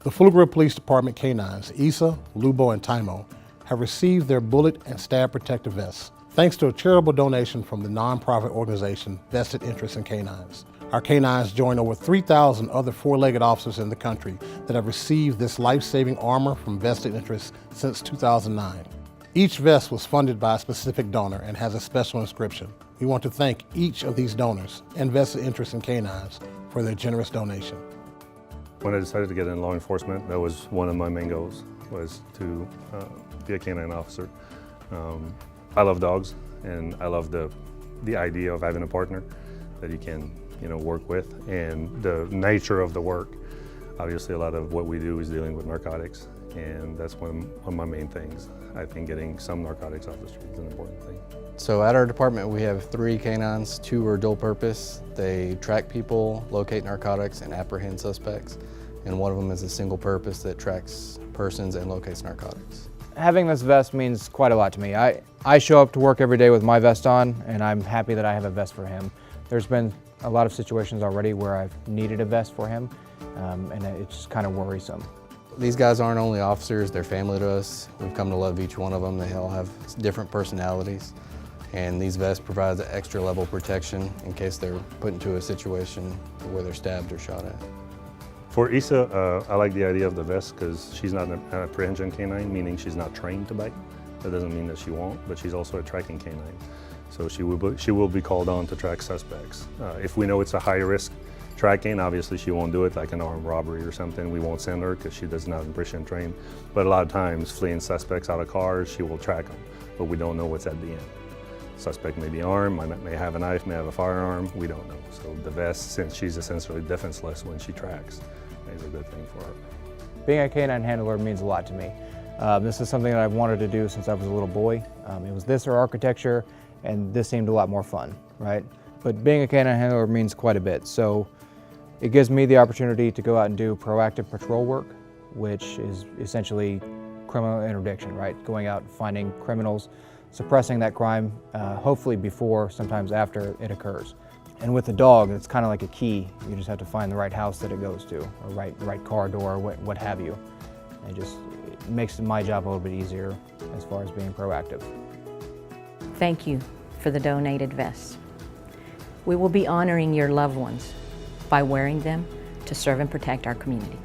The Pflugerville Police Department canines, Issa, Lubo, and Timo, have received their bullet and stab protective vests, thanks to a charitable donation from the nonprofit organization Vested Interest in Canines. Our canines join over 3,000 other four-legged officers in the country that have received this life-saving armor from Vested Interest since 2009. Each vest was funded by a specific donor and has a special inscription. We want to thank each of these donors and Vested Interest in Canines for their generous donation. When I decided to get in law enforcement, that was one of my main goals, was to be a canine officer. I love dogs, and I love the idea of having a partner that you can work with, and the nature of the work. Obviously, a lot of what we do is dealing with narcotics, and that's one of my main things. I think getting some narcotics off the street is an important thing. So at our department, we have 3 canines. 2 are dual purpose. They track people, locate narcotics, and apprehend suspects. And one of them is a single purpose that tracks persons and locates narcotics. Having this vest means quite a lot to me. I show up to work every day with my vest on, and I'm happy that I have a vest for him. There's been a lot of situations already where I've needed a vest for him, and it's just kind of worrisome. These guys aren't only officers, they're family to us. We've come to love each one of them. They all have different personalities. And these vests provide an extra level of protection in case they're put into a situation where they're stabbed or shot at. For Issa, I like the idea of the vest because she's not an apprehension canine, meaning she's not trained to bite. That doesn't mean that she won't, but she's also a tracking canine. So she will be called on to track suspects. If we know it's a high-risk tracking, obviously she won't do it, like an armed robbery or something. We won't send her because she does not apprehension train. But a lot of times, fleeing suspects out of cars, she will track them, but we don't know what's at the end. Suspect may be armed, may have a knife, may have a firearm, we don't know. So the vest, since she's essentially defenseless when she tracks, is a good thing for her. Being a canine handler means a lot to me. This is something that I've wanted to do since I was a little boy. It was this or architecture, and this seemed a lot more fun, right? But being a canine handler means quite a bit. So it gives me the opportunity to go out and do proactive patrol work, which is essentially criminal interdiction, right? Going out and finding criminals, suppressing that crime, hopefully before, sometimes after it occurs. And with the dog, it's kind of like a key. You just have to find the right house that it goes to, or right car door, what have you. It makes my job a little bit easier as far as being proactive. Thank you for the donated vests. We will be honoring your loved ones by wearing them to serve and protect our community.